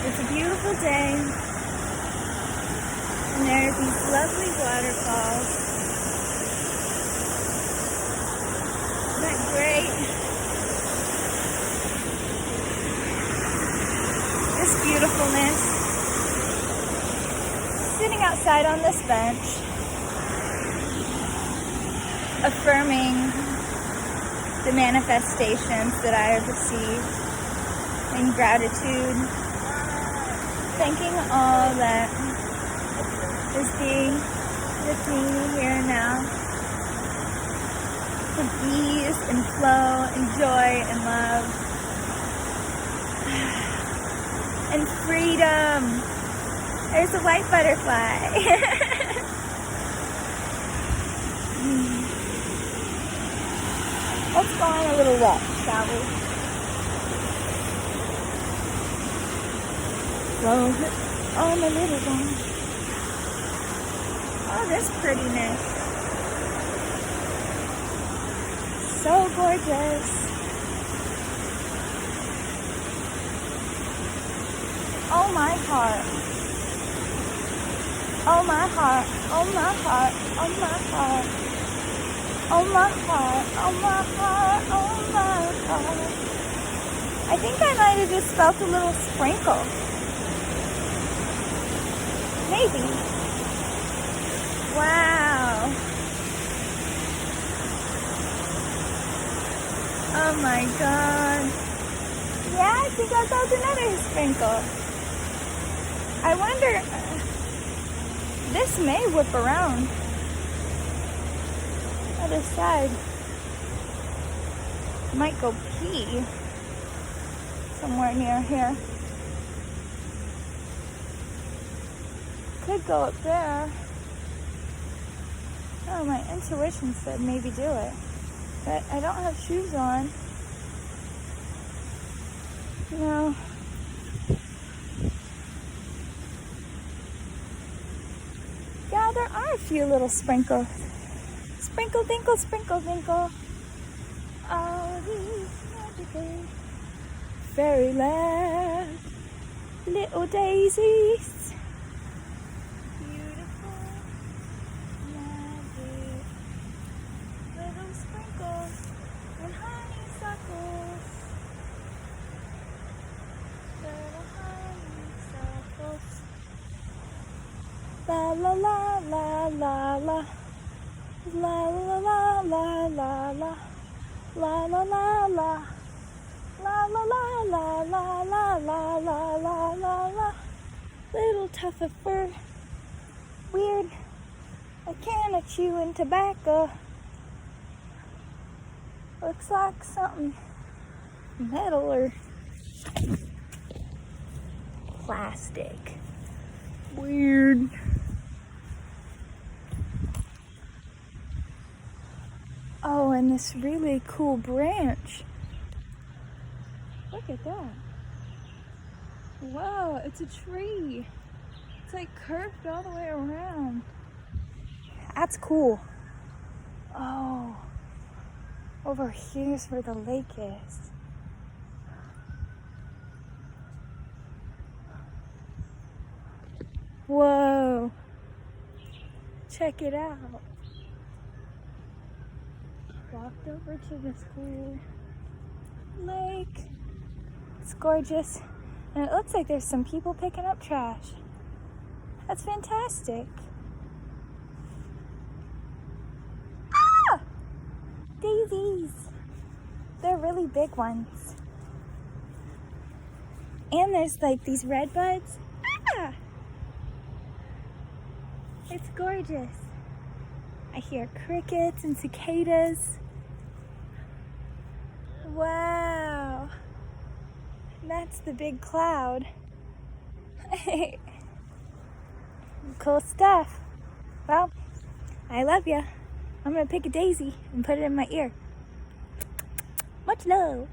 It's a beautiful day, and there are these lovely waterfalls. Isn't that great? This beautifulness. Sitting outside on this bench, affirming the manifestations that I have received in gratitude, thanking all that is being with me here and now, for ease and flow and joy and love and freedom. There's a white butterfly. Let's go on a little walk, shall we? Slow on a little one. Oh, this prettiness. So gorgeous. Oh my heart. Oh my heart. Oh my heart. Oh my heart. Oh my heart. Oh my heart. Oh my heart. I think I might have just felt a little sprinkle. Maybe. Wow. Oh my god. Yeah, I think I felt another sprinkle. I wonder, this may whip around. Other side. Might go pee somewhere near here. Could go up there. Oh, my intuition said maybe do it. But I don't have shoes on. No. Yeah, there are a few little sprinkles. Sprinkle, dinkle, sprinkle, dinkle. All these magical fairyland little daisies. Beautiful magic little sprinkles and honeysuckles. Little honeysuckles. La la la la la la. La la la la la la. La la la la. La la la la la la la la la la la. Little tuft of fur. Weird. A can of chewing tobacco. Looks like something metal or plastic. Weird. Oh, and this really cool branch. Look at that. Wow, it's a tree. It's like curved all the way around. That's cool. Oh, over here's where the lake is. Whoa. Check it out. Walked over to this cool lake. It's gorgeous. And it looks like there's some people picking up trash. That's fantastic. Ah! Daisies. They're really big ones. And there's like these red buds. Ah! It's gorgeous. I hear crickets and cicadas. Wow. That's the big cloud. Cool stuff. Well, I love ya. I'm gonna pick a daisy and put it in my ear. Much love.